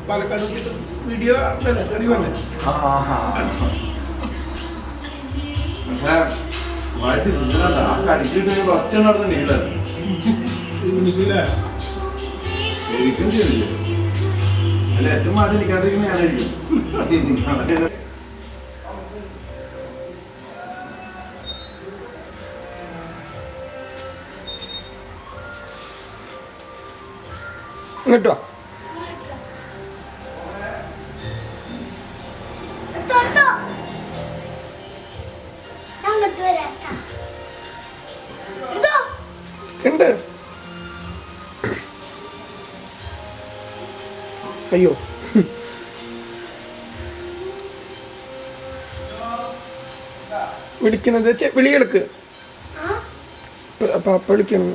Palakkad video ഒറ്റ നടന്നില്ല ശരിക്കും ശരിക്കും അല്ല ഏറ്റവും ആദ്യം എനിക്കാണ്ടിരിക്കുന്ന ഞാനായിരിക്കും. കേട്ടോ ഉണ്ട്. അയ്യോ വിളിക്കുന്നത് വിളിയെടുക്ക്. അപ്പൊ വിളിക്കണം.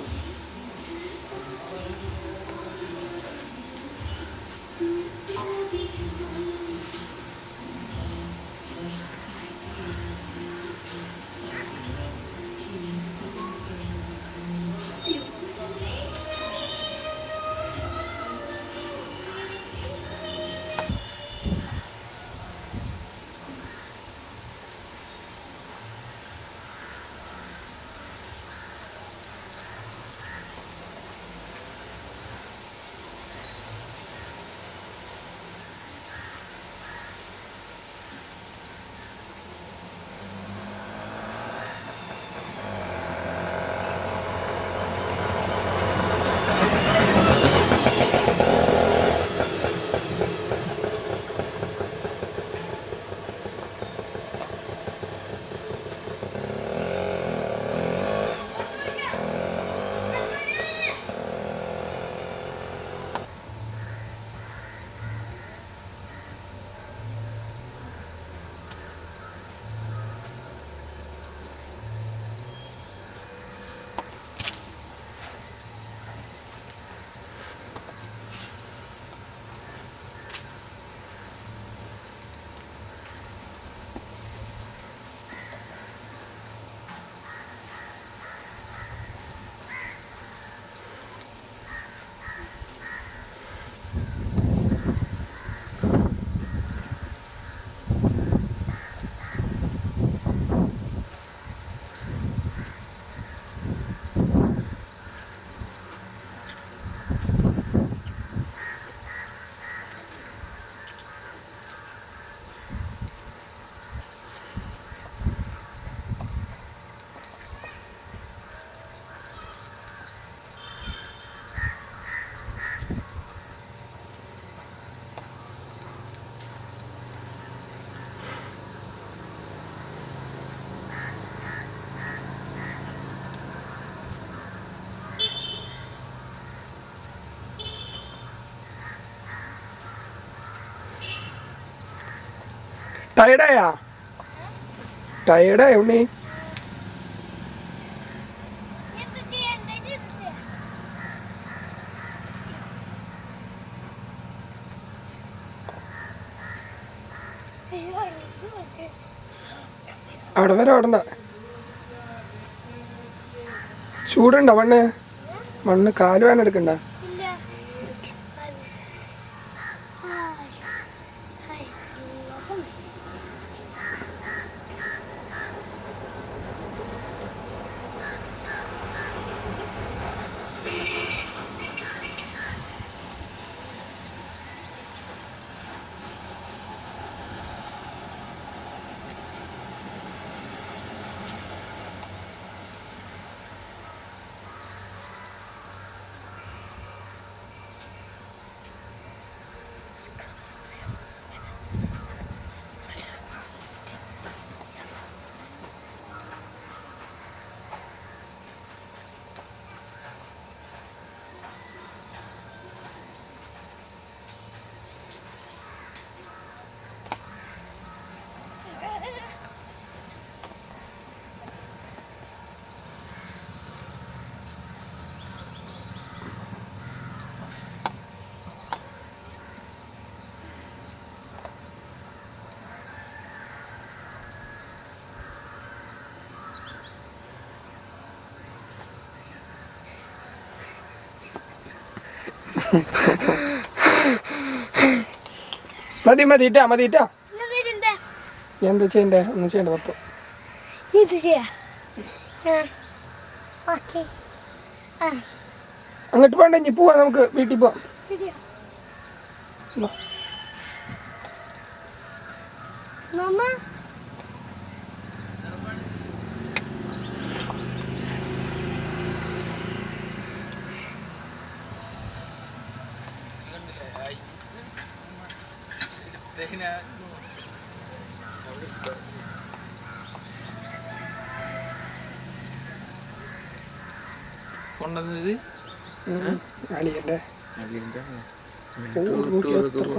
ടയർഡായാ? ടയർഡായ ഉണ്ണി? അവിടെ വരെ ഓടണ്ട. ചൂടുണ്ടോ മണ്ണ്? മണ്ണ് കാല് വേന എടുക്കണ്ട. മതിട്ടാ എന്താ ചെയ്യണ്ടേ ഒന്നും ചെയ്യണ്ട പപ്പ അങ്ങോട്ട് പോണ്ട ഇനി പോവാ നമുക്ക് വീട്ടിൽ പോവാം കൊണ്ടുവന്നത് അളിയന്റെ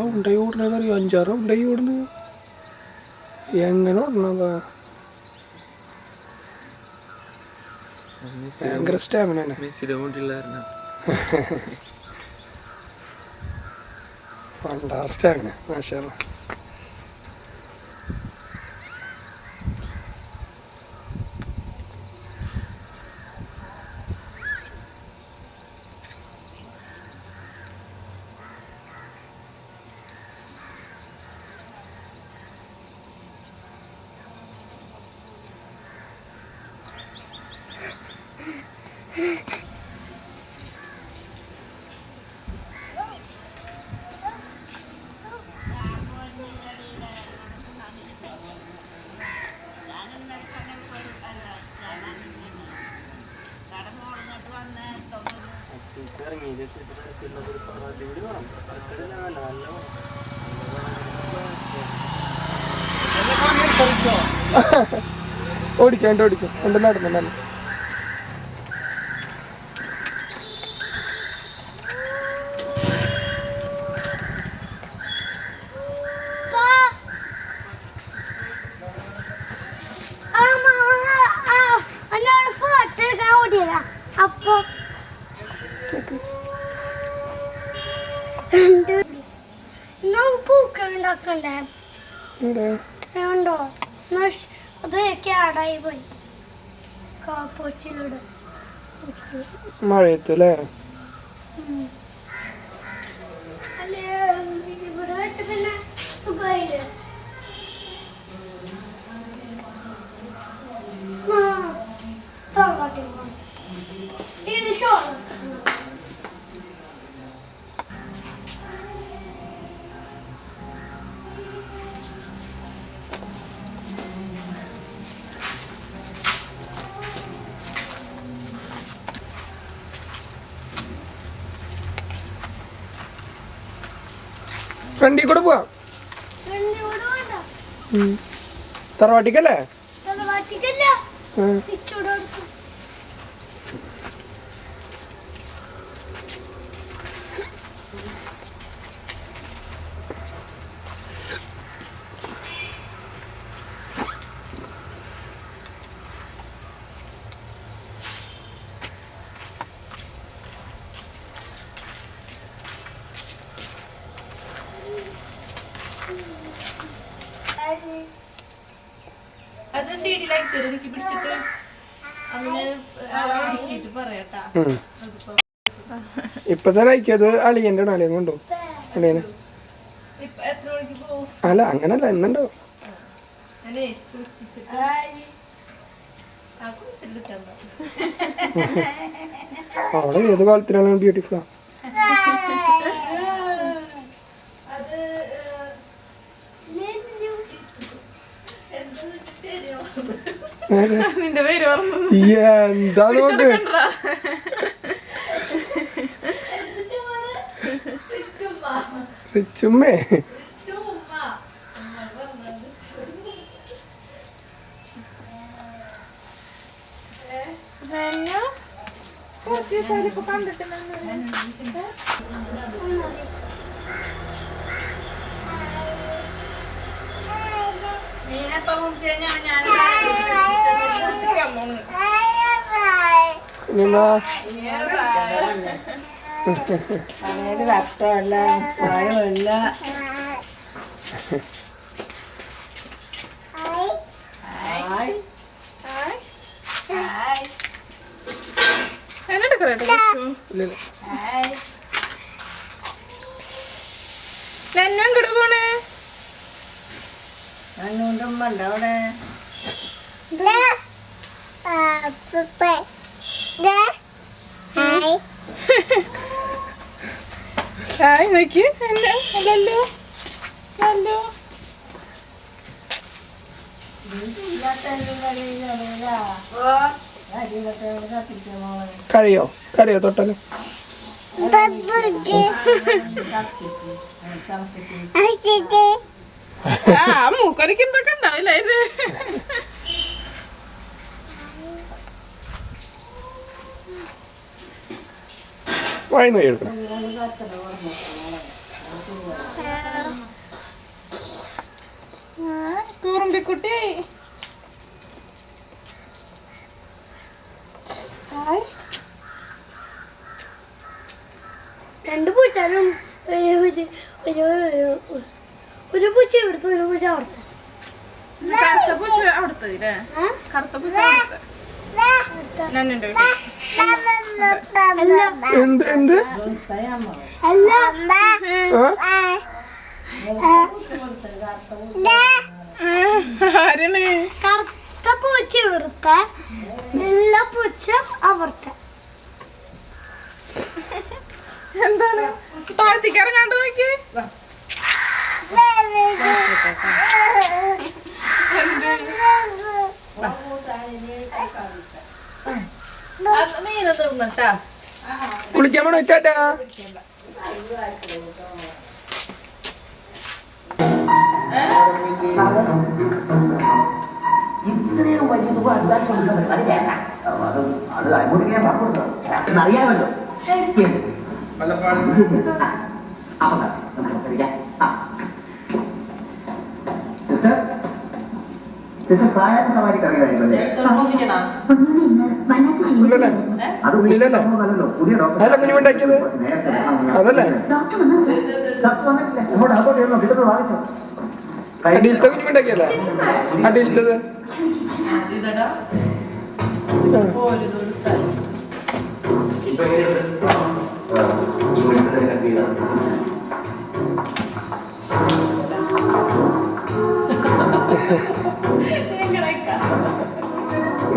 ഉണ്ടായി ഓടണതറിയോ 5-6 ഉണ്ടായി ഓടുന്നത് എങ്ങനെ ഓടണതാ ഭയങ്കര സ്റ്റാമിന മെസ്സിയുടെ മുട്ടിലായിരുന്നു സ്റ്റാമിന മാഷാ ഓടിക്കാം എൻ്റെ നടന്നുണ്ടല്ലോ അപ്പൊ പൂക്കളുണ്ടാക്കണ്ടേ ഉണ്ടോ അത് കേടായി പോയി കാപ്പോച്ചിലൂടെ മഴയത്തല്ലേ അല്ലേ ഇവിടെ വെച്ച് പിന്നെ സുഖമായില്ലേ ഇത് ഷോ ഫ്രണ്ടിൽ കൂടെ പോവാം തറവാട്ടിക്കല്ലേ അത് സീഡിലേക്ക് തരും പിടിച്ചിട്ട് അങ്ങനെ പറയാട്ടാ ഇപ്പൊ തന്നെ അയക്കത് അളിയന്റെ അളിയൻ കൊണ്ടോ അളിയനെ എത്ര മണിക്ക് പോകും അല്ല അങ്ങനല്ല എന്നുണ്ടോ അവളെ ഏത് കാലത്തിലാണ് ബ്യൂട്ടിഫുള്ളാ നിന്റെ പേര് എന്താ നോക്ക് ചുമ്മേ നഷ്ടമല്ല പ്രായമല്ല ഉണ്ട് അവിടെ. ഹായ് നോക്കി ഹലോ ഹലോ കഴിയോ തൊട്ടല്ലോ. മൂക്കൊലിക്ക് എന്തൊക്കെ ഉണ്ടാവില്ല ഇത്. വായിന്ന് എടുക്കണം. കുറുമ്പിക്കുട്ടി രണ്ട് പൂച്ചാലും ഒരു പൂച്ച ഇവിടുത്തെ ഒരു പൂച്ച അവിടുത്തെ. കറുത്ത പൂച്ച അവിടുത്തെ കറുത്ത പൂച്ച അവിടുത്തെ നന്നുണ്ട് എന്ത് എന്ത് ആരാണ് കറുത്ത പൂച്ച ഇവിടുത്തെ എല്ലാ പൂച്ച അവിടുത്തെ. എന്താണ് താഴ്ത്തിക്ക് ഇറങ്ങാണ്ട് നോക്കി മീനെ തീർന്നിട്ടാ. കുളിക്കാൻ പോണോ ചേട്ടാ? അറിയാമല്ലോ മലപ്പാട് സായാഹ്ന സവാരി കറിയായിരുന്നല്ലേ ഉള്ളിലല്ലേ? അത് ഉള്ളിലല്ലേ? നല്ലല്ലോ പുതിയ ഡോക്ടർ അതല്ല കുഞ്ഞു ഉണ്ടാക്കിയത് അതല്ലേ? അങ്ങോട്ട് അങ്ങോട്ട് ഇരുന്നോ കിട്ടുന്നത് വാങ്ങിച്ചോ അടിയിലത്തെ കുഞ്ഞു ഉണ്ടാക്കിയല്ലേ? അടിയിലത്തത് ഇപ്പൊ എങ്ങനെയുണ്ട് ഈ മെഡിസിൻ കട്ട് ചെയ്താണ്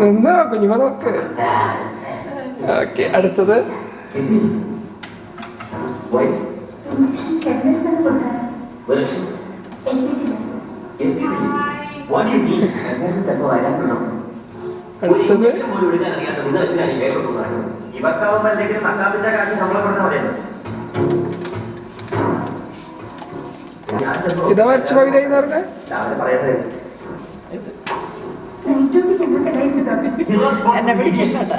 എന്നാ കുഞ്ഞുമ നോക്ക്. ഓക്കെ അടുത്തത് അടുത്തത് ഇവർക്കാവുമ്പോ എന്തെങ്കിലും നക്കാപ്പിച്ച കാശ് ശമ്പളം കൊടുത്താൽ മതിയല്ലോ ഇതാ വരച്ച പകുതി പറഞ്ഞേ. രാവിലെ പറയുന്നത് എന്നെ പിടിച്ചിട്ട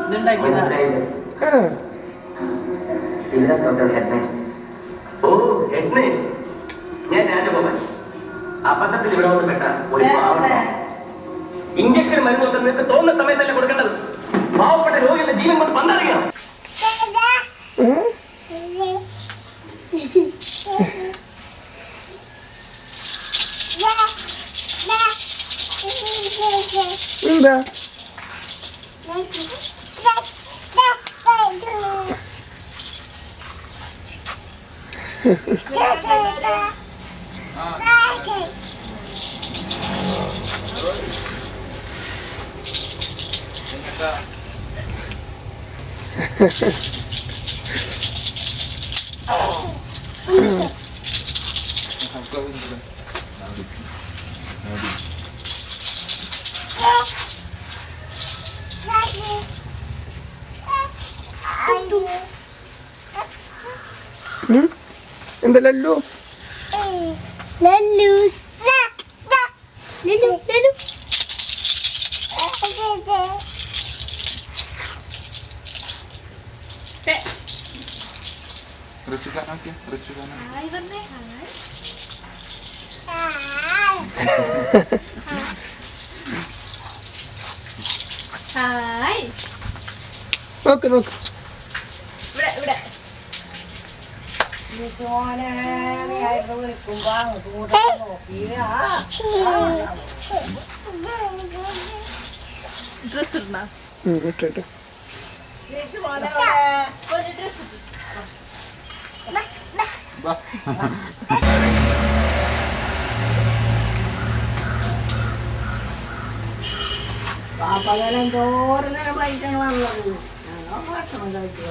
ഇതുണ്ടാക്കിയതാ. ഓ ഹെഡ്നേഴ്സ് ഞാൻ രാജഗോപാൽ അബദ്ധത്തിൽ ഇവിടെ വന്ന് പെട്ട ഒരു ഇഞ്ചക്ഷൻ മരുന്ന് സമയത്ത് തോന്നുന്ന സമയത്തല്ല കൊടുക്കേണ്ടത് പാവപ്പെട്ട രോഗിയുടെ ജീവൻ കൊണ്ട് പന്തറിയണം എന്താ എന്താ ലല്ലു നോക്ക് നോക്ക് മോനെ നീ ആയിട്ട് വിളിക്കുമ്പോ അങ്ങോട്ട് നോക്കി ഡ്രസ് ഇടണ ഇട്ടിട്ട് ഒരു ഡ്രസ് പാപ്പകലം തോറുന്ന ഫ്ലൈറ്റാണുള്ളത് ഞങ്ങൾ ഭക്ഷണം കഴിച്ചു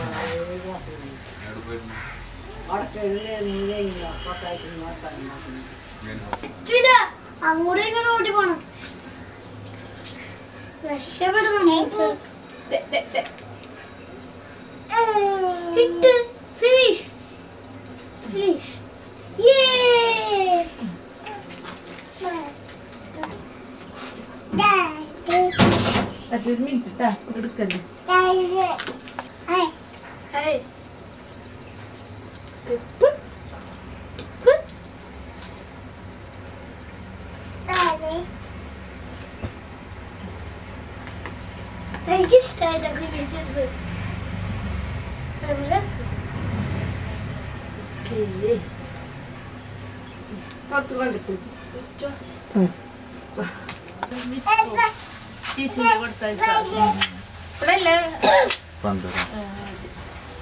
അങ്ങോട്ടും ഇങ്ങോട്ട് ഓടി പോണം രക്ഷപ്പെടണം കിട്ട് ഫിനിഷ് ഫിനിഷ് ഒരു മിനിറ്റ് ട്ടാ എടുക്കല്ലേ എനിക്ക് ഇഷ്ടമായിട്ടൊക്കെ ചെയ്തത് പുറത്ത് കൊണ്ടിട്ട് ചേച്ചിന്റെ കൊടുത്താൽ ഇപ്പഴല്ലേ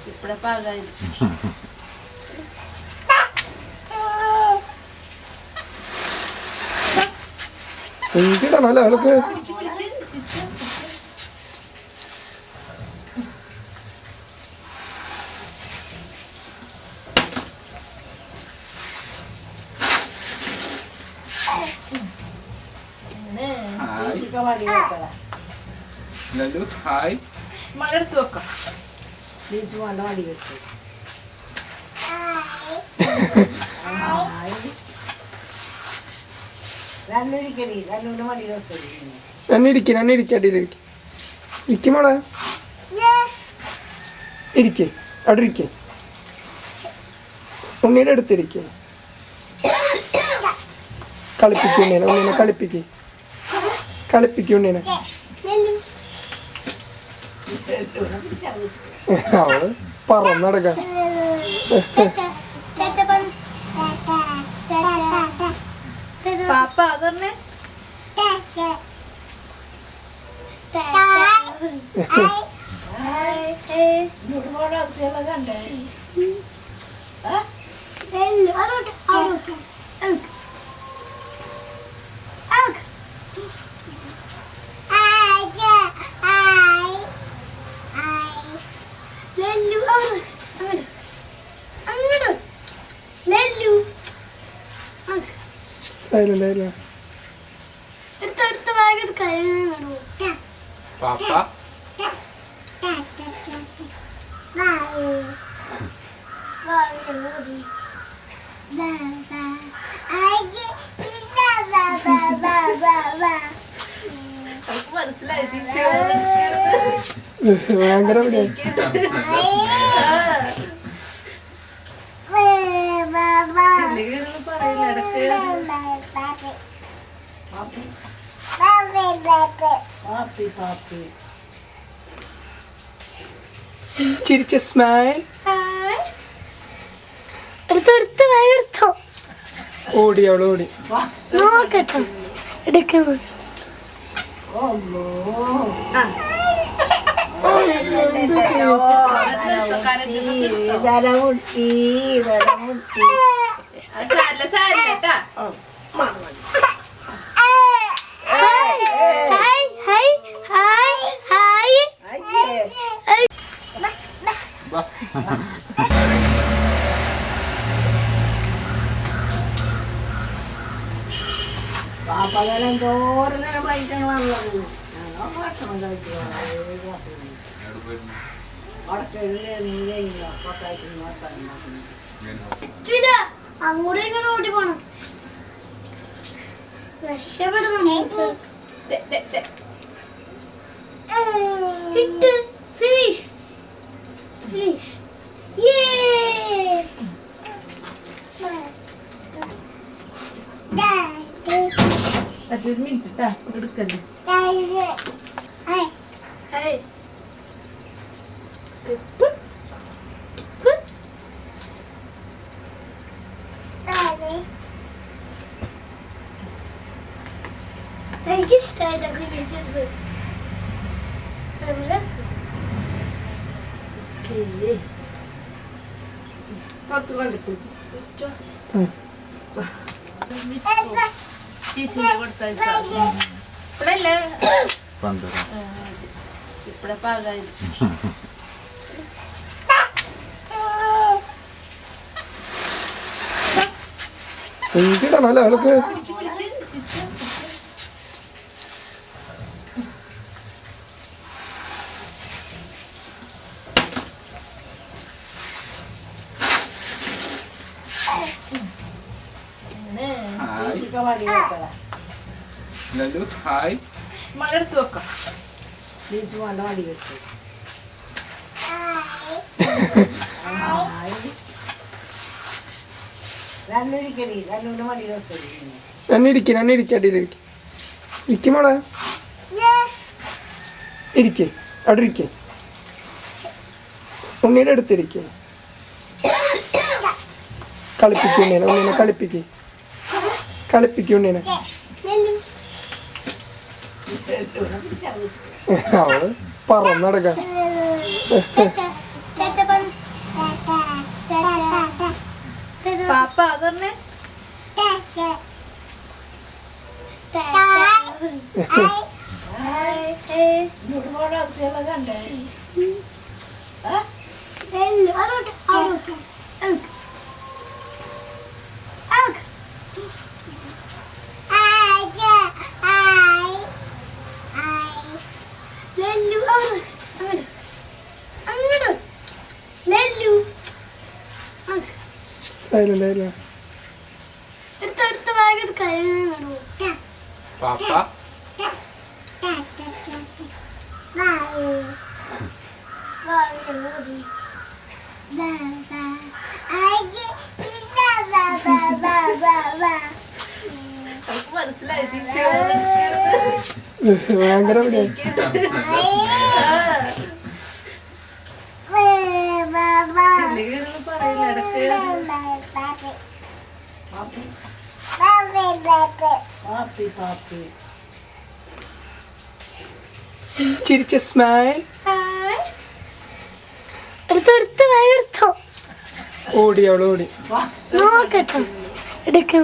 ഇപ്പഴെ പാകായി എനിക്കിടണല്ലേ അവൾക്ക് ലല്ലു ഹായ്. മഴ എടുത്ത് വെക്കാം വടി വെച്ചു രണ്ടിരിക്കടി രണ്ടൂടെ വടി വെക്കടി നന്നിരിക്കും അടിയിലിരിക്കും ഇരിക്കും മോളെ ഇരിക്കേ അവിടെ ഇരിക്കേ ഉണ്ണിയുടെ അടുത്തിരിക്കേ കളിപ്പിക്കും ഉണ്ണീനെ കളിപ്പിക്കും ഉണ്ണീനെ അവള് പറന്നടക്കാം പാപ്പ അതന്നെ കണ്ടേ എടുത്ത ബാഗ് പാപ്പ മനസ്സിലായി ഭയങ്കര പറയില്ല ഇടക്ക് പാപ്പി ചിരിച്ച സ്മൈൽ എടുത്ത് ബാഗ് എടുത്തോ ഓടി അവള് ഓടി നോക്കട്ടോ എടുക്കുന്നു തലമുട്ടി സാരി കേട്ടാ പാപ്പകലം തോറുന്ന ഫ്ലൈറ്റാണുള്ളത് ഞങ്ങൾ ഭക്ഷണം കഴിച്ചു അങ്ങോട്ടും ഇങ്ങോട്ട് ഓടി പോണം രക്ഷപ്പെടണം കിട്ട് ഫിനിഷ് ഫിനിഷ് ഒരു മിനിറ്റ് ട്ടാ എടുക്കല്ലേ എനിക്ക് ഇഷ്ടമായിട്ടൊക്കെ ചെയ്തത് പുറത്ത് കൊണ്ടിട്ടു ചേച്ചിന്റെ കൊടുത്ത ഇപ്പഴല്ലേ ഇപ്പഴെ പാകായി എനിക്കിടണല്ലേ അവൾക്ക് ലഡു ഹായ് മഴ എടുത്ത് വെക്കാം മടി വെച്ചു രണ്ടിരിക്കടി രണ്ടു മടി വെക്കടി നന്നിരിക്കും അടിയിലിരിക്കും ഇരിക്കും മോളെ ഇരിക്കേ അവിടെ ഇരിക്കേ ഉണ്ണിയുടെ അടുത്തിരിക്കേ കളിപ്പിക്കും ഉണ്ണീനെ കളിപ്പിക്കും ഉണ്ണീനെ അവള് പറന്നടക്കാം പാപ്പ അതന്നെ കണ്ടേ പാപ്പ മനസ്സിലായി ഭയങ്കര പറയില്ല ഇടക്ക് പാപ്പി ചിരിച്ച സ്മൈൽ എടുത്തോ ഓടി അവള് ഓടി നോക്കട്ടോ എടുക്കാൻ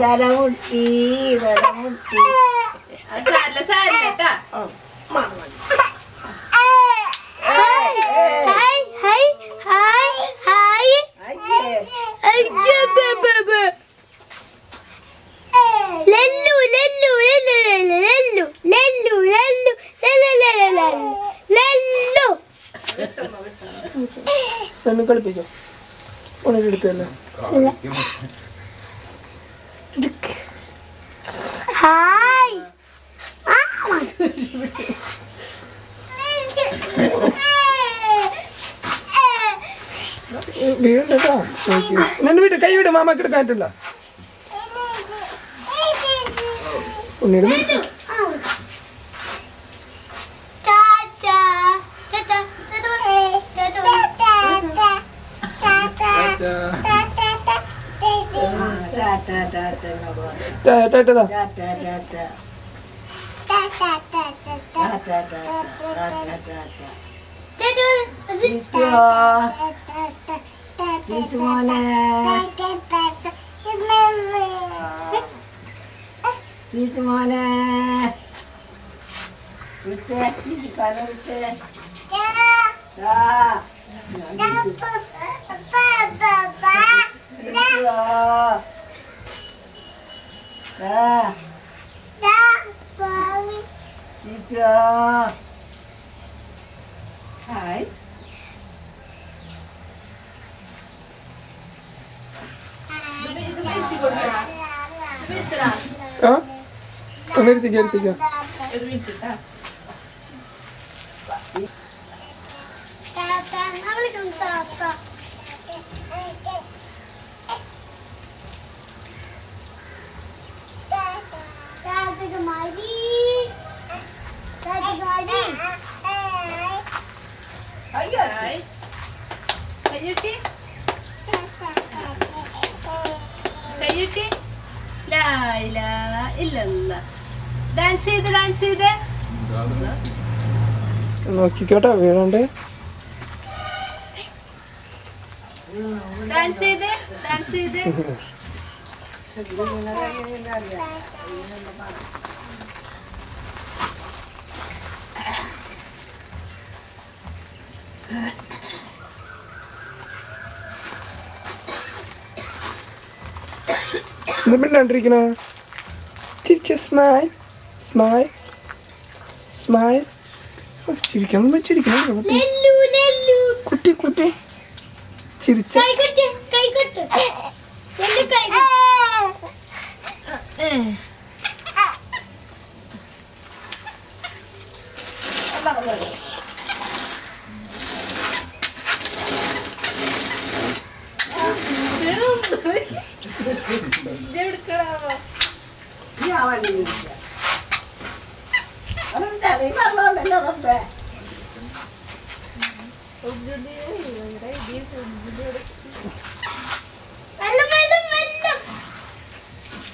തലമുട്ടി സാരി കേട്ടാ എന്നെ കളിപ്പിക്കാം ഉണ്ണിയുടെ അടുത്തല്ലേ ഹായ് വീടട്ടോ നിന്നെ വീട് കൈ വിട് മാമാക്ക് എടുക്കാനിട്ടില്ല ഉണ്ണിയുടെ ടാറ്റതാ മോനെ ചീച്ചു മോനെ വിളിച്ചേ ചീച്ചിക്കാനെ വിളിച്ചേ ചീച്ചോ ഹായ് ആ എടുത്തിക്കാം കൈ കൈയിട്ട് ഇല്ല ഡാൻസ് ചെയ്ത് നോക്കിക്കോട്ടെ വീണണ്ട്. ഡാൻസ് ചെയ്ത് എന്താ മിണ്ടാണ്ടിരിക്കണ? ചിരിച്ച സ്മൈൽ സ്മൈൽ സ്മൈൽ. ചിരിക്കണം കുട്ടി കുട്ടി ചിരിച്ച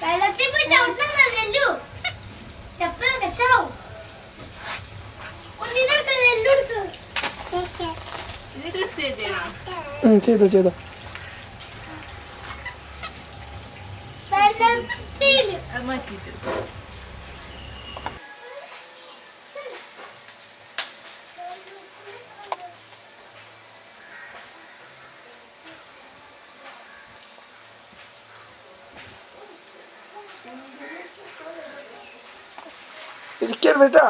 വെള്ളത്തിൽ പോയി ചവിട്ടുന്നല്ലോ ചപ്പ കച്ചാവും ചെയ്തോ മാറ്റിട്ട് ഇരിക്കരുത് കേട്ടാ.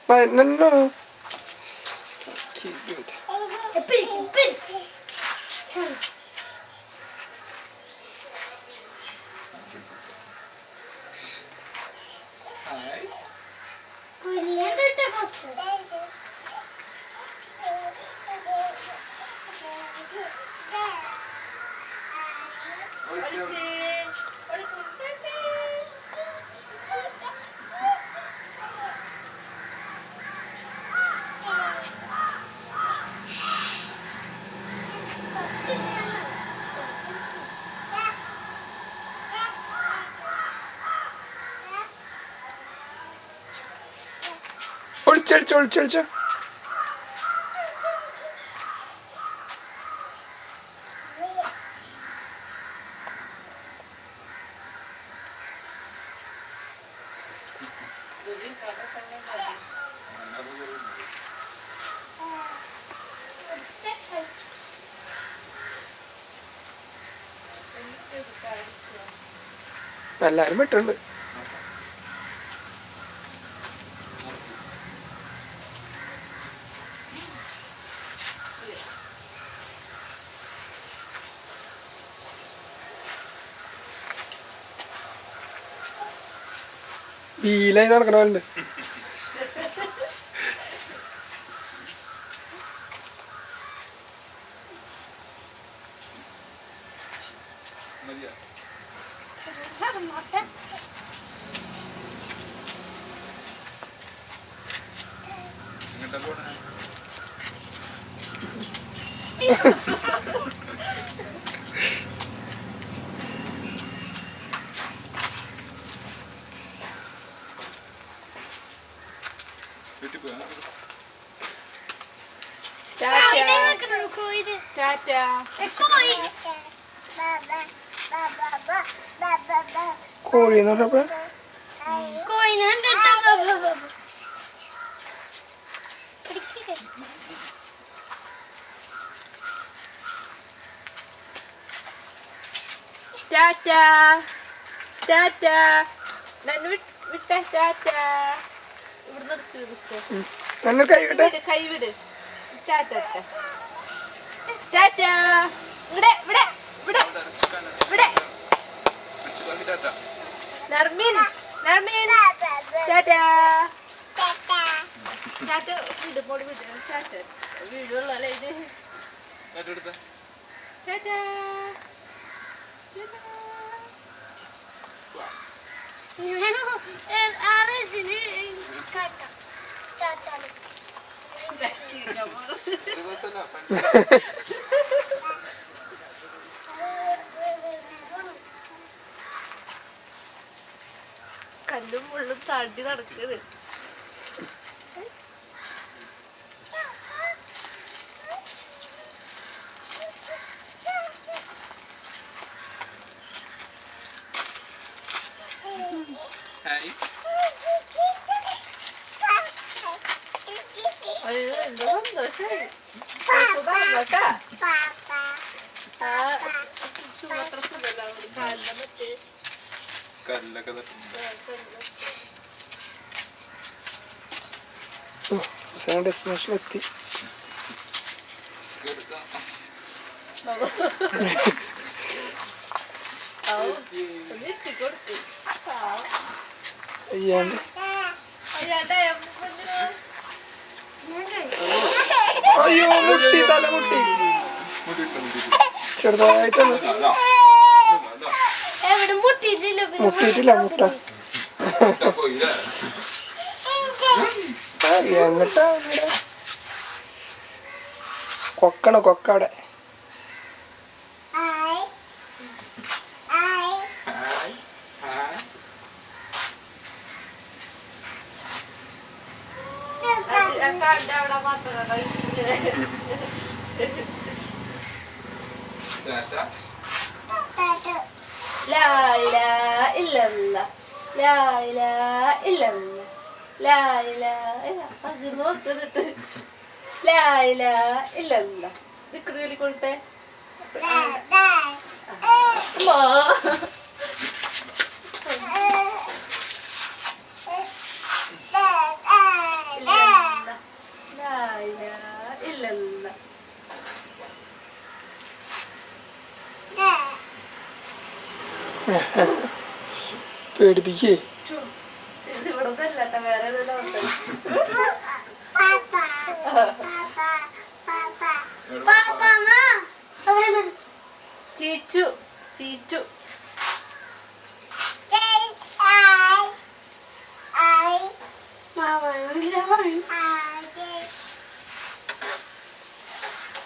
No. Okay, good. ഒളിച്ചടിച്ചോ. എല്ലാരും പെട്ടുണ്ട്. വീലായി നടക്കണവരുണ്ട്. കോഴി എന്ന് പറഞ്ഞപ്പോ കൈവിട് നർമീൻ വീടുള്ളല്ലേ ഇത് ഫുള്ള് തടി നടക്കുന്നത്. ഹായ്. അയ്യോ എന്തോ സന്തോഷായി. സുഖാണോട്ടാ? ആ അത്ര സുഖമില്ല കാലിന്റെ മറ്റേ കല്ലൊക്കെ ഡെസ്റ്റിനേഷനിലെത്തി. കൊടുത്തു അയ്യാണ്ട് അയ്യാണ്ടായ അയ്യോ മുട്ടി തല മുട്ടി ചെറുതായിട്ടൊന്ന് എവിടെ മുട്ടിയിട്ടില്ല മുട്ടിയിട്ടില്ല മുട്ട എന്നിട്ടാ കൊക്കണ കൊക്കവിടെ കാലിന്റെ അവിടെ മാത്രം ലാ ഇലാഹ ഇല്ലല്ലാഹ് ലാ ഇലാഹ ഇല്ലല്ലാഹ് ലാ ഇലാഹ ഇല്ലല്ലാഹ് അത് നോക്കുന്നിട്ട് ലാ ഇലാഹ ഇല്ലല്ലാഹ് ദിക്ർ ചൊല്ലി കൊടുത്തേ അമ്മോ ലാ ഇലാഹ ഇല്ലല്ലാഹ് പേടിപ്പിക്കേ ഇവിടെ ഒന്നല്ല വേറെ ചീച്ചു ചീച്ചു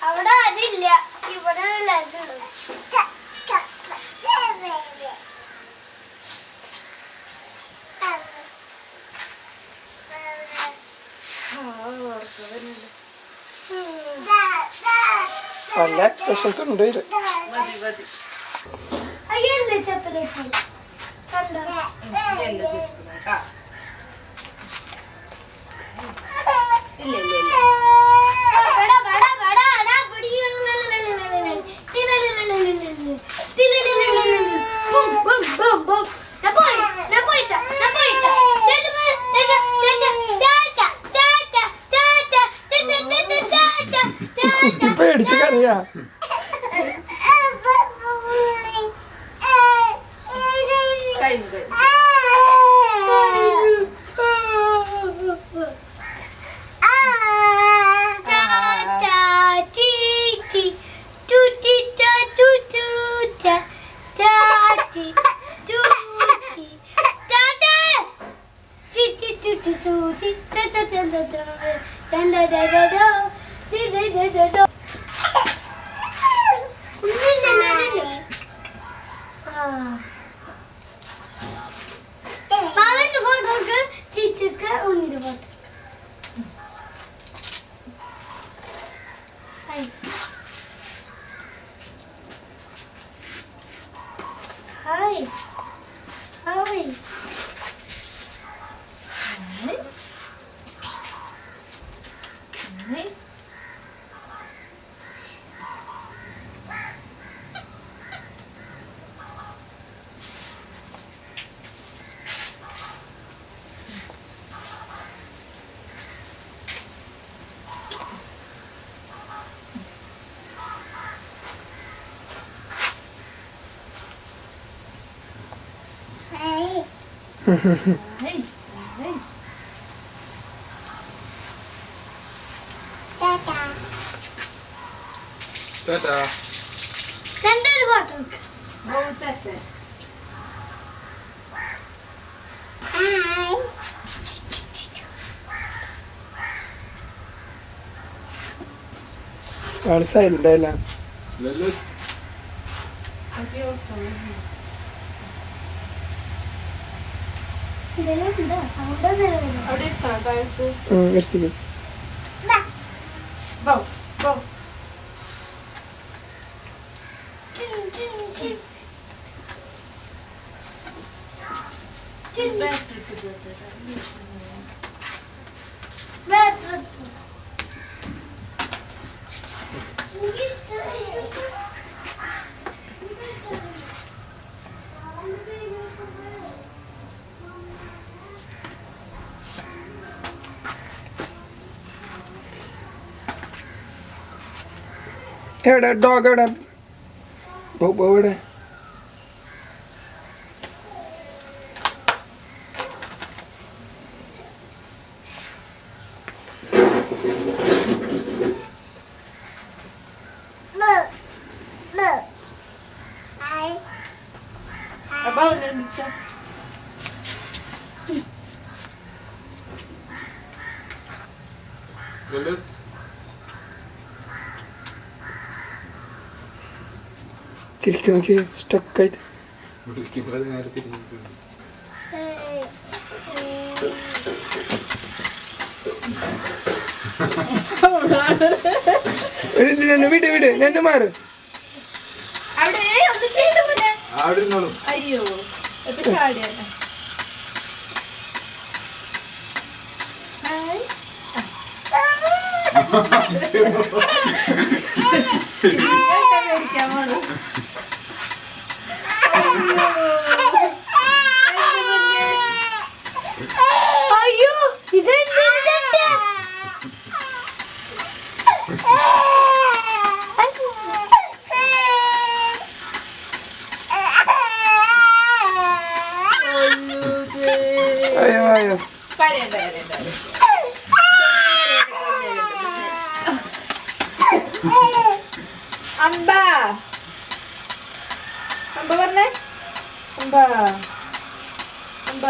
അവിടെ അതില്ല ഇവിടെ നല്ല എക്സ്പ്രഷൻസ് ഉണ്ട് ഇതില്. മതി മതി അയ്യല്ലേ ചപ്പലൊക്കെ കണ്ടോ ഇല്ല ഇല്ല ഇല്ല ബടാ ബടാ ബടാ അടാ പടി ബം ബം ബം na poita പേടിച്ച് കറിയാ കഴിഞ്ഞു മാമന്റെ ഫോട്ടോ ചിച്ചുക്ക് ഉണ്ണിന്റെ ഫോട്ടോ ഹായ് ഹായ് ടാറ്റാ. രണ്ടൊരു ഫോട്ടോ ബഹുത്തെ ആള് സൈലന്റ് ആയില്ല. ലല്ലൂസ്. അവിടെ ഇരിക്കണം കഴുത്ത്. ഇറച്ചിക്ക് ബോ ബോ. എവിടെ ഡോഗ് എവിടെ എവിടെ അപ്പൊ അവനെ വിളിച്ചോ. Lulus. തിരിച്ചു നോക്കി സ്റ്റക്കായിട്ട് വിളിക്കുമ്പോൾ നേരെ തിരിഞ്ഞിട്ടുണ്ട്. വിട് വിട് രണ്ട് മാറ് അവിടെ ഒന്ന് ചെയ്ത പോലെ. അവിടെ ഇരുന്നോളും. അയ്യോ ഇപ്പൊ ചാടിയല്ല. ഹായ്. മേടിക്കാൻ പോണു. അയ്യോ ഇതെന്തിന്റെ അയ്യോ അയ്യോ കരയണ്ട കരയണ്ട. അമ്പ അമ്പ പറഞ്ഞേ. അമ്പ അമ്പ.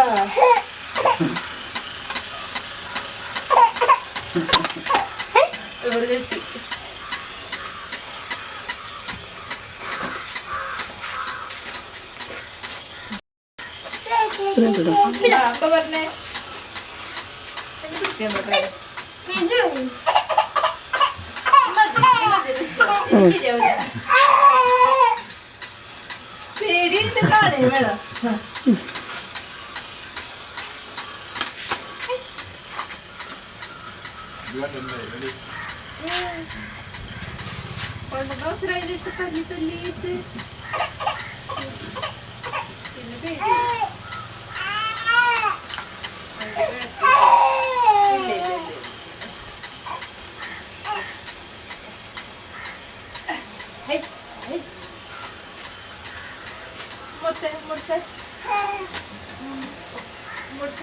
ഇവിടെ കിട്ടി. അമ്പ പറഞ്ഞേ. പേടിയിട്ട് കാണേ വേണം. കൊണ്ടുവന്നിട്ട് തല്ലി തല്ലിയിട്ട് പിന്നെ പേടി. മുട്ട മുട്ട മുട്ട.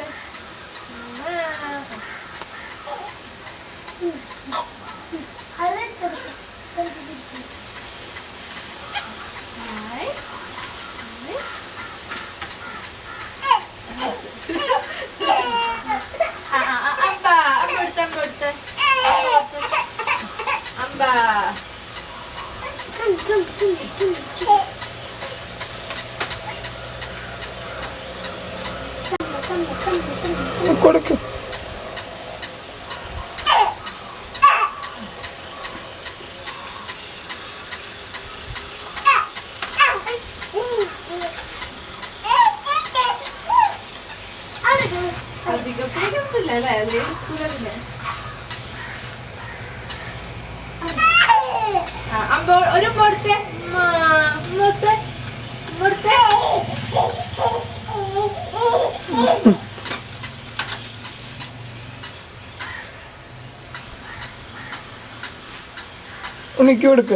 അമ്പ മുട്ട മുട്ട അമ്പ. കൊടുക്ക് അധികം പേടിയൊന്നുമില്ല അല്ലേ? അല്ലേ പിന്നെ അമ്പ ഒരു കൊടുത്തേ മുത്ത മുടുത്തേ. ഉണിക്ക് കൊടുക്ക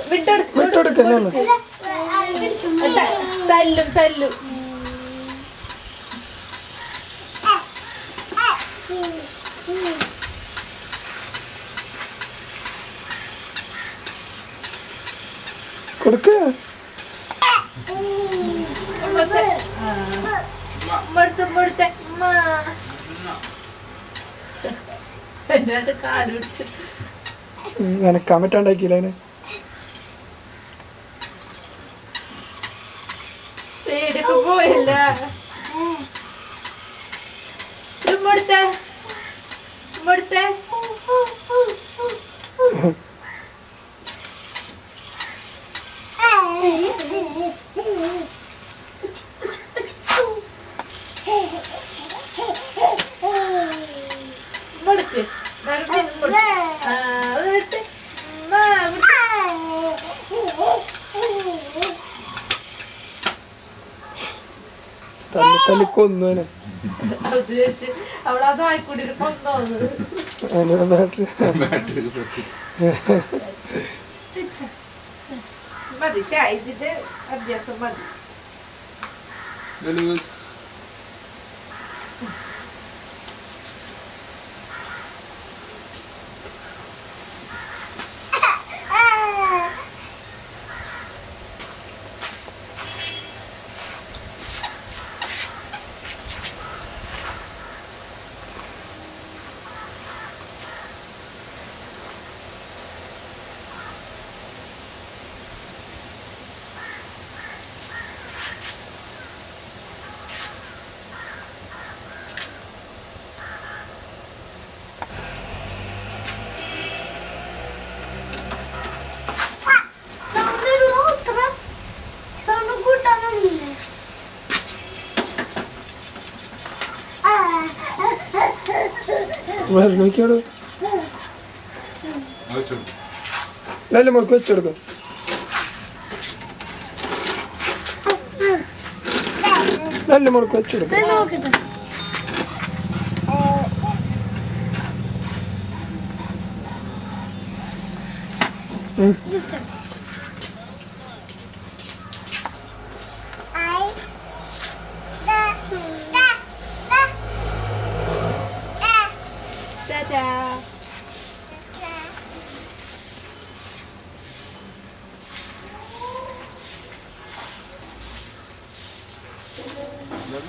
വിട്ടെടുക്ക തല്ലും തല്ലും. കൊടുക്ക മുടുത്ത മുടുത്ത എന്നിട്ട് കാല് പിടിച്ച് നനക്കാൻ പറ്റാണ്ടാക്കിയില്ല അതിന് കൊടുത്തേ കൊടുത്തേ കൊടുക്ക് തല്ലി കൊന്നു അവിടെ അതായിക്കൂടി കൊന്നോന്ന് ബാറ്ററി പൊട്ടി. മതി ചായച്ചിട്ട് അഭ്യാസം മതി ലലൂസ് നോക്കിയോട് അത് വെച്ചോളൂ. നല്ല മുറുക്ക് വെച്ചെടുക്കും നല്ല മുറുക്ക് വെച്ചെടുക്കും നോക്കട്ടെ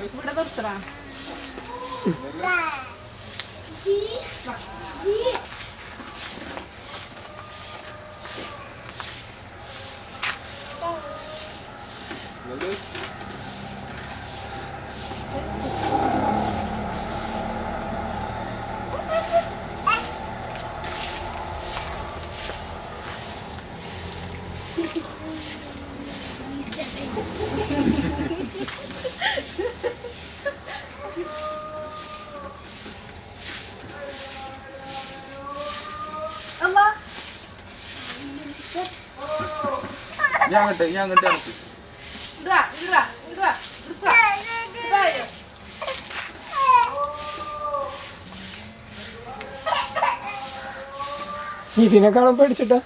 ഇവിടെ നിർത്തണ ലലൂസ് ഞാൻ അങ്ങോട്ട് ഇറക്കി ഇതാ ഇതാ ഇതാ ഇതാ ഇതായോ ഇതിനെക്കാളും പേടിച്ചിട്ടാ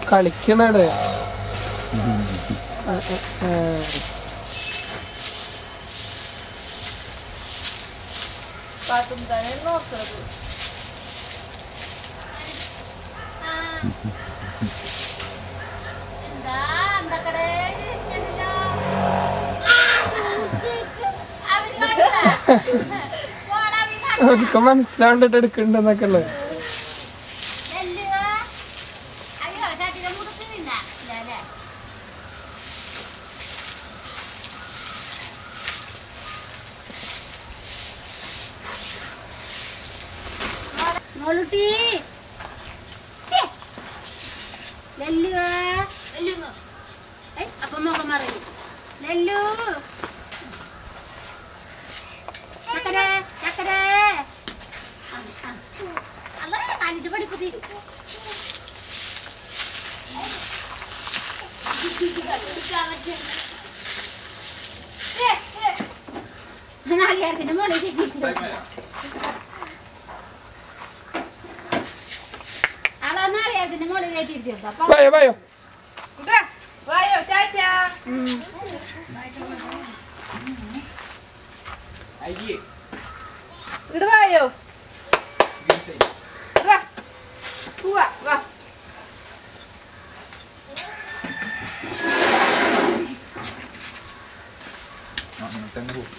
കളിക്കണടെ പാത്തും തന്നെ നോക്കുന്നത് അവർക്ക് മനസ്സിലാണ്ടിട്ട് എടുക്കണ്ടെന്നൊക്കെ ഉള്ളത് മോളുട്ടി ലെല്ലു അപ്പൊ മുഖം മറിയും ലെല്ലു ചക്കരേ ചക്കരേ അല്ല കാണിട്ട് പഠിപ്പ് തീരും നാളികേരത്തിന്റെ മോളിൽ ആളാ നാളികേരത്തിന്റെ മോളിൽ കയറ്റിയിരിക്കും അപ്പൊ വായോ വായോ ഇതാ വായോ ചാറ്റാ അയ്യേ ഇങ്ങോട്ട് വായോ വാ പോവാ വാ തന്നെ പോകും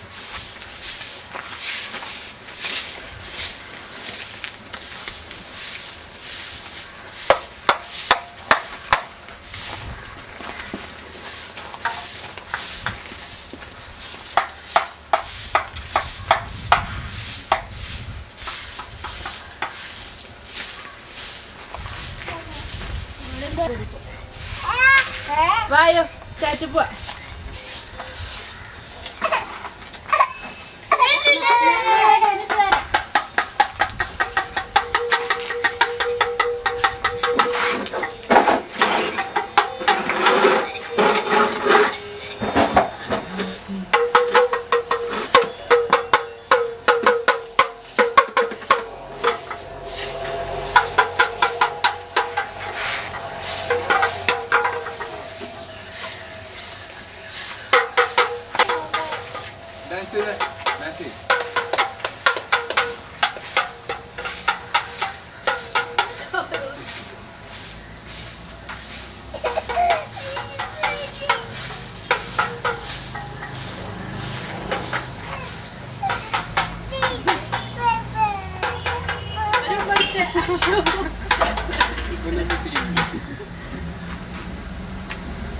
വായോ ചാച്ചു പോവാ ഡാൻസ് ചെയ്തേ ഡാൻസ് ചെയ്യും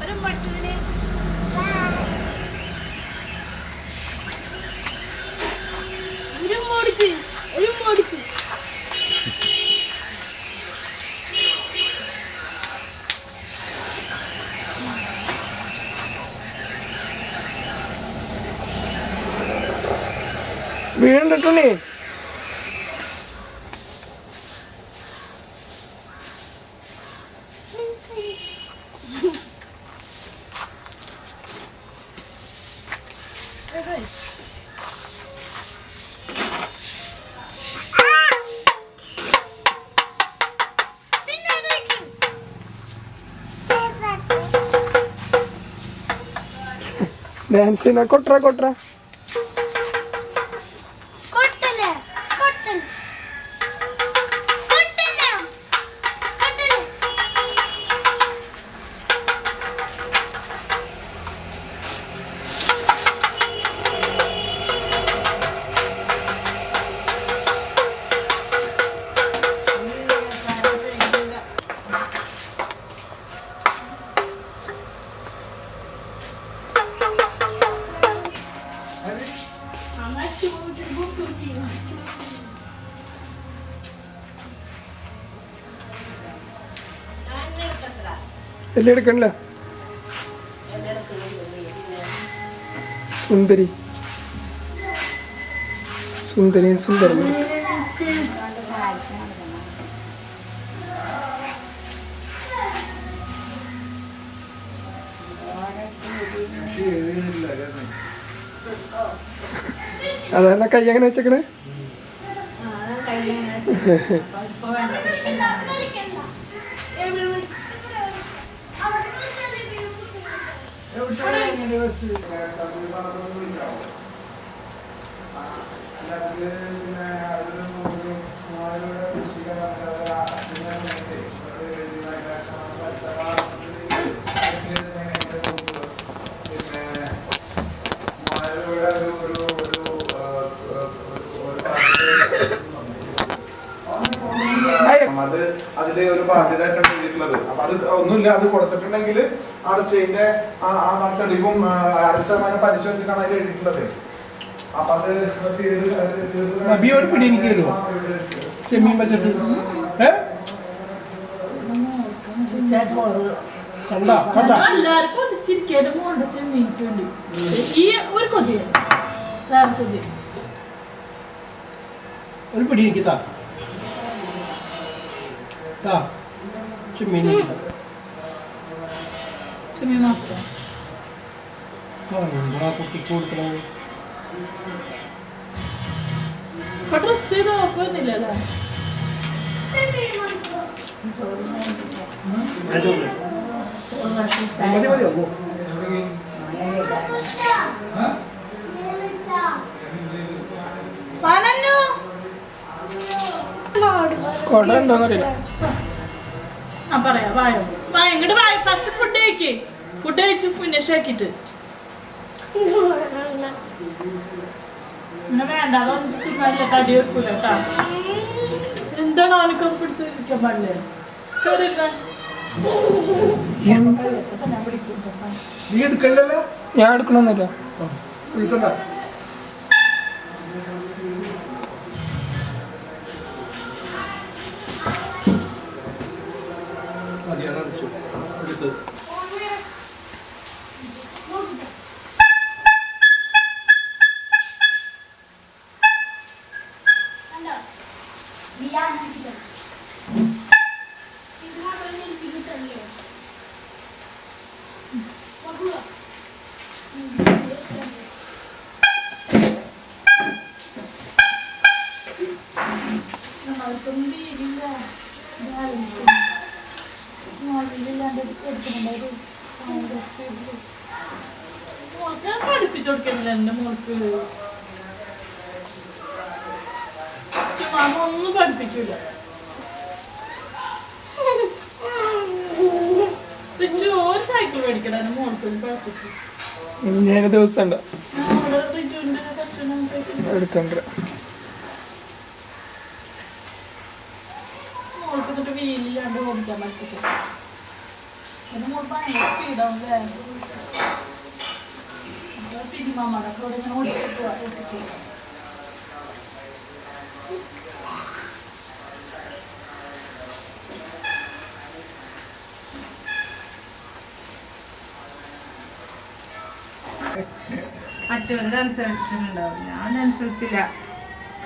ഒരു മട്ടതിന് ഒരു മോടിക്ക് വീണ്ടുണ്ടേ ഡാൻസിനെ കൊട്ര കൊട്ര കൊട്ടല് കൊട്ടല് കൊട്ടല് കൊട്ടല് എല്ലാം എടുക്കണില്ല സുന്ദരി സുന്ദരി സുന്ദരൻ അതല്ല കൈ എങ്ങനെ വെച്ചേക്കണേ അത് അതിന്റെ ഒരു ബാധ്യതയായിട്ടാണ് എഴുതിയിട്ടുള്ളത്. അപ്പൊ അത് ഒന്നുമില്ല, അത് കൊടുത്തിട്ടുണ്ടെങ്കിൽ അവിടെ ചെയിന്റെ ആ തെളിവും 100% പരിശോധിച്ചിട്ടാണ് അതിൽ എഴുതിയിട്ടുള്ളത്. അപ്പൊ അത് ഒരു പിടി എനിക്ക് തരുമോ ചെമ്മീൻ വെച്ചിട്ട് കണ്ടാ കണ്ടാ എല്ലാവർക്കും ഒന്നിച്ചിരിക്കാനും പോകണ്ട ചെമ്മീനിക്ക് വേണ്ടി ഈ ഒരു കൊതി കൊതി ഒരു പിടി എനിക്ക് താ ചെമ്മീൻ ചെമ്മീൻ മാത്രം കുട്ടിക്ക് കൊടുക്കണം. ഡ്രസ് ചെയ്ത് നോക്കുന്നില്ലല്ലോ മതി മതി കൊട ഉണ്ടോന്നറിയില്ല. ആ പറയാ വായോ വായ ഇങ്ങോട്ട് വായ ഫസ്റ്റ് ഫുഡ് കഴിക്കേ ഫുഡ് കഴിച്ച് ഫിനിഷ് ആക്കിട്ട് ഇങ്ങനെ വേണ്ട നല്ല തടി വെക്കൂല കേട്ടാ എന്താണ് അവനൊക്കെ പിടിച്ചിരിക്കാൻ പാടില്ലേ ഞാൻ പിടിക്കും നീ എടുക്കണ്ടല്ലോ. ഞാൻ എടുക്കണമെന്നില്ല. എടുക്കണ്ട. പഠിപ്പിച്ചു കൊടുക്കുന്നില്ല എന്റെ മോൾക്ക് മാമ ഒന്നും പഠിപ്പിക്കൂല ഒരു സൈക്കിൾ മേടിക്കണം എന്റെ മോൾക്ക് പഠിപ്പിച്ചു ഞാൻ ദിവസം ഉണ്ടോ റിജുവിന്റെ കൊച്ചിനും സൈക്കിൾ എടുക്കണ്ട. മോൾക്ക് എന്നിട്ട് വീലില്ലാണ്ട് ഓടിക്കാൻ പഠിപ്പിച്ചു എന്റെ മോൾ ഭയങ്കര സ്പീഡാവുമ്പോ പിരിമാമൊക്കെ ഇവിടെ ഇങ്ങനെ ഓടിച്ചിട്ട് ഓടിച്ചു മറ്റൊരു ഡാൻസ് കളിച്ചിട്ടുണ്ടാവും. ഞാൻ ഡാൻസ് കളിച്ചില്ല.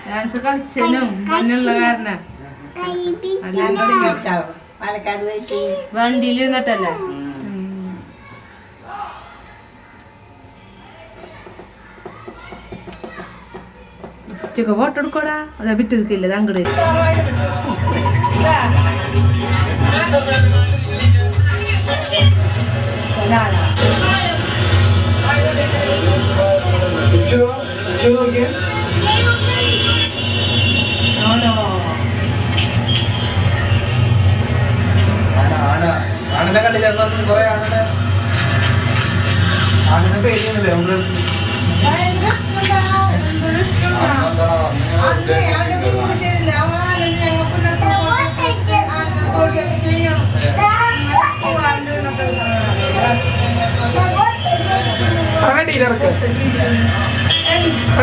ഡാൻസ് കളിച്ചതിനും മഞ്ഞുള്ള കാരണം പാലക്കാട് പോയിട്ട് വണ്ടിയിൽ നിന്നിട്ടല്ലേ. ഉച്ചക്ക് ഫോട്ടോ എടുക്കോടാ. അതാ വിറ്റ് നിൽക്കില്ല അങ്ങോട്ട് ആണിനെ കണ്ടില്ല. കുറെ ആണിനെ പേടിയൊന്നുമില്ലേ നമ്മള്? അവനെ ഡീലർക്ക്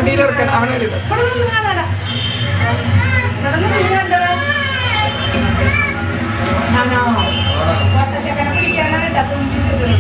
ഡീലർക്ക് അവനെ ഡീലർ ചെക്കനെ പിടിക്കാനായിട്ടാ തുമ്പിച്ചിട്ടുള്ളത്.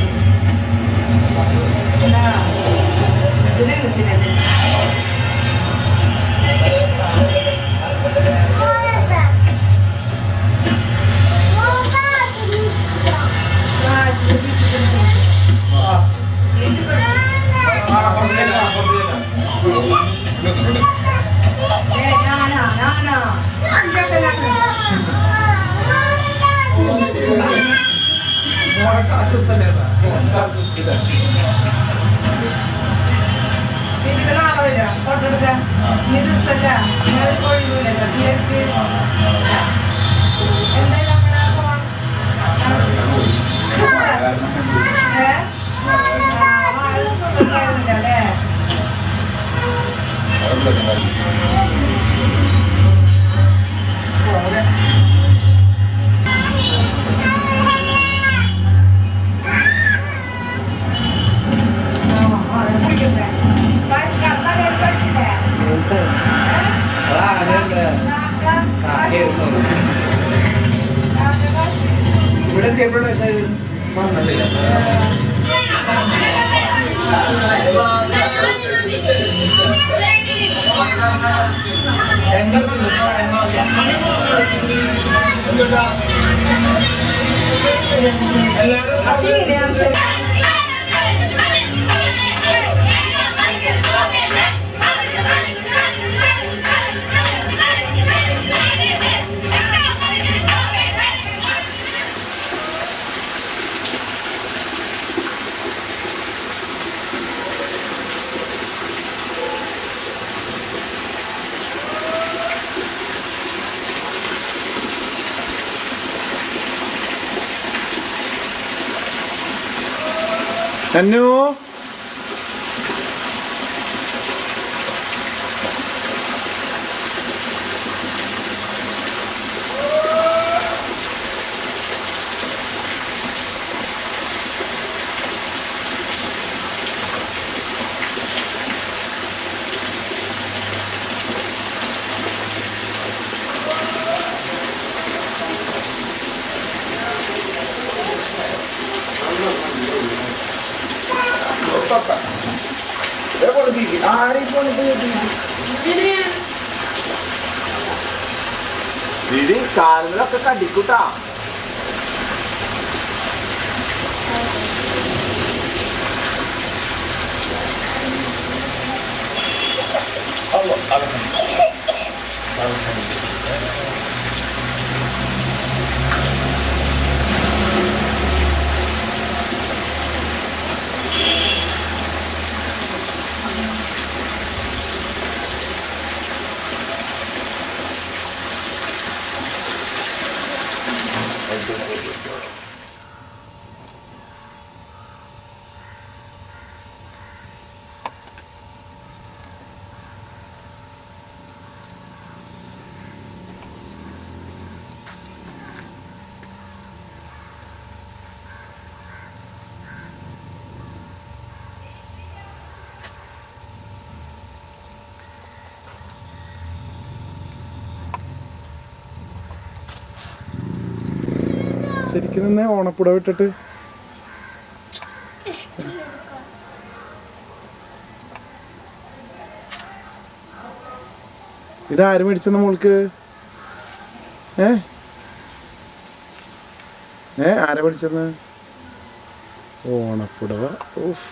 ഇവിടെ എത്തിയപ്പോഴും വന്നല്ലേ എല്ലാവരും അന്നു കാലിലൊക്കെ കടിക്കൂട്ടാ. ശരിക്കും തന്നെ ഓണപ്പുട വിട്ടിട്ട് ഇതാര് മേടിച്ചെന്ന മോൾക്ക്? ആരാ മേടിച്ചെന്ന്? ഓണപ്പുടവ. ഓഫ്,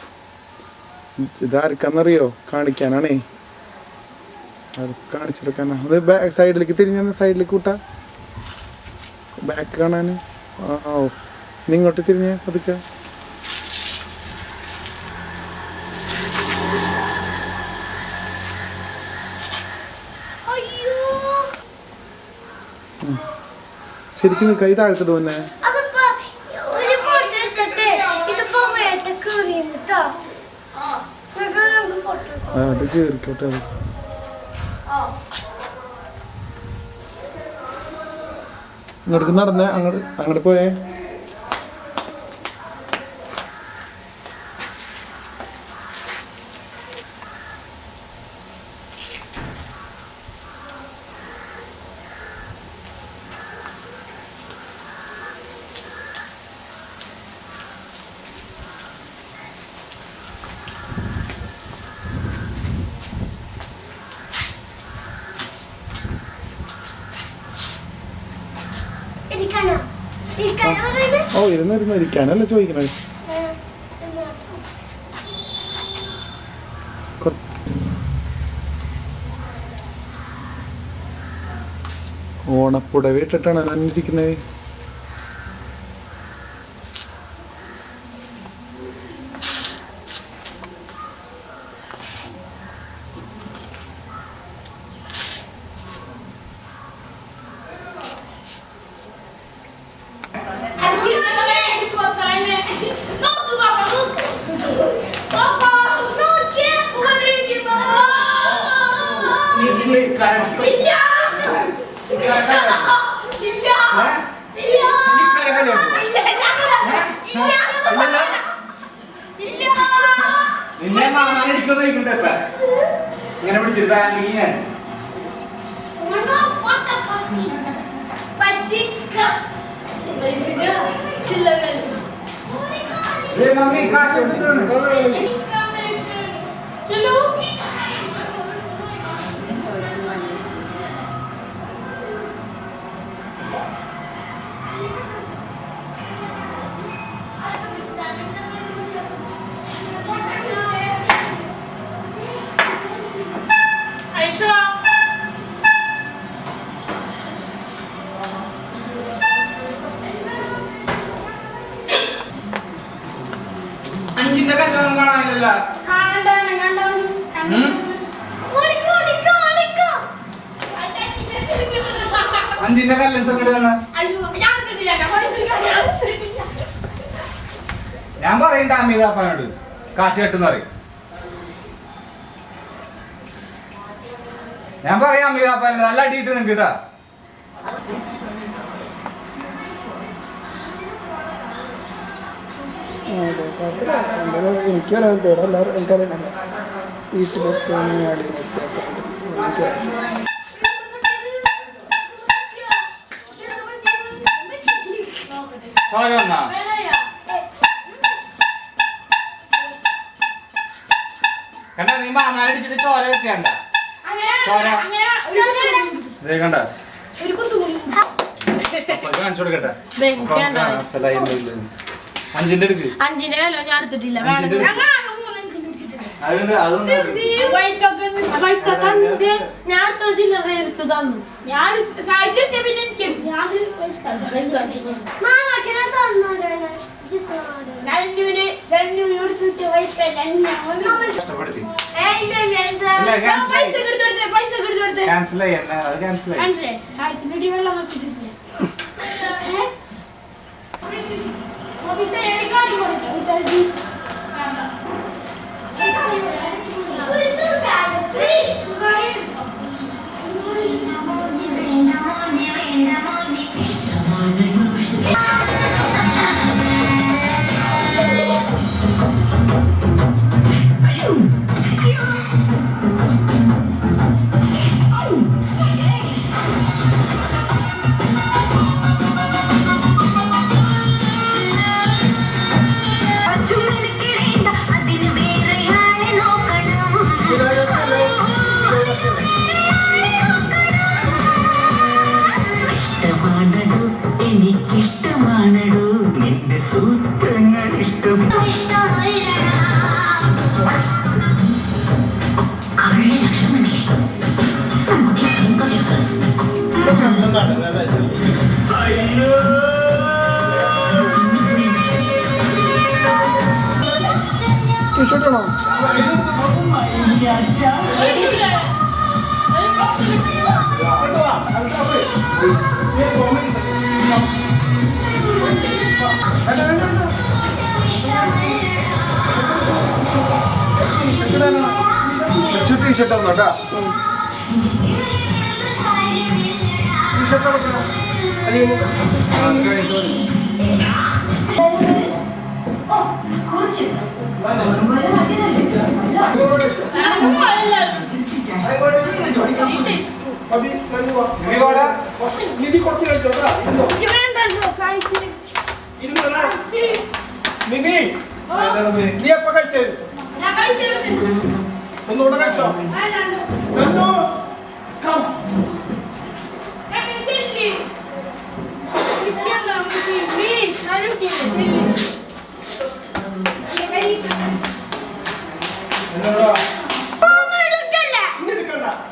ഇതാർക്കാന്നറിയോ? കാണിക്കാനാണേ, കാണിച്ചെടുക്കാനാ. അത് ബാക്ക് സൈഡിലേക്ക് തിരിഞ്ഞ, സൈഡിലേക്ക് കൂട്ടാ, ബാക്ക് കാണാൻ. ഓ, ഇങ്ങോട്ട് തിരിഞ്ഞ പതുക്കെ. ശരിക്കും കൈ താഴ്ത്തിട്ട് പോന്നെ. അത് കേറിക്കോട്ടെ. ഇങ്ങോട്ട് നടന്നേ, അങ്ങോട്ട് പോയേ. ഓ, ഇരുന്നിരുന്ന് ഇരിക്കാനല്ലേ ചോദിക്കണേ. ഓണപ്പുടവ ഇട്ടിട്ടാണ് നന്നിരിക്കുന്നത്. നിന്നെ ഇങ്ങനെ പിടിച്ചിരുത്താണെങ്കിൽ മമ്മി കാശ് അഞ്ചിന്റെ കല്യാണം കാണാനില്ല. അഞ്ചിന്റെ കല്യാണം സംഘടന ഞാൻ ഞാൻ പറയണ്ട അമീതാപ്പാനോട് കാശ് കെട്ടെന്ന് പറയും. ഞാൻ പറയാം അമീതാപ്പാനോട് നല്ല അടിയിട്ട് നിനക്ക് കേട്ടാ. എനിക്കറിയാം പേര് എല്ലാവരും എനിക്കറിയാം. വീട്ടിലൊക്കെ ചോര വന്നാ കണ്ട നീ മാമാനടിച്ചിട്ട് ചോര വെക്കണ്ട. ചോര കണ്ട കാണിച്ചു കൊടുക്കട്ടെ. അഞ്ചിന്റെ എടുക്ക്. അഞ്ചിന്റെ വില ഞാൻ എടുത്തിട്ടില്ല. അതുകൊണ്ട് അതൊന്നും ഞാൻ എത്ര ചില്ലറ എടുത്ത് തന്നു. ഞാൻ സഹായിച്ചിട്ട് പിന്നെ എനിക്ക് കഷ്ടപ്പെടുത്തി പൈസ കൊടുത്തു ക്യാൻസൽ ചെയ്യല്ല. അത് ക്യാൻസൽ ആയി. സഹായത്തിന്റെ വെള്ളം വെച്ചിട്ടില്ല. എനിക്കിഷ്ടമാണടോ നിന്റെ സൂത്രങ്ങൾ ഇഷ്ടം. അയ്യോ ടീഷർട്ട് ആണോ? ടീഷർട്ട് ഒന്നും കേട്ടാ. ടീഷർട്ട് നിധി കുറച്ച് കഴിച്ചോട്ടാ. നിധി നീ എപ്പ കഴിച്ചത്? ഒന്നുകൂടെ കഴിച്ചോ?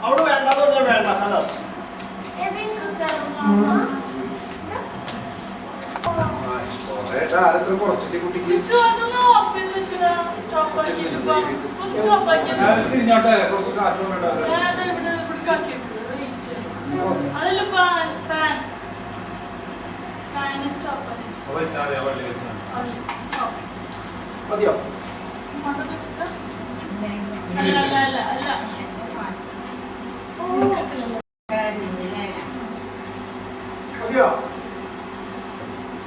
അവിടെ വേണ്ട വേണ്ട. കുറച്ചിട്ട് കുട്ടിക്ക് തിരിഞ്ഞോട്ടെ. കുറച്ച് കാറ്റ് കൊണ്ടോ. മതിയോ? മതിയോ?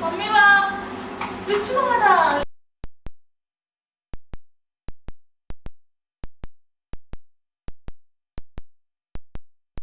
മമ്മി വാ വിളിച്ചു പോടാ.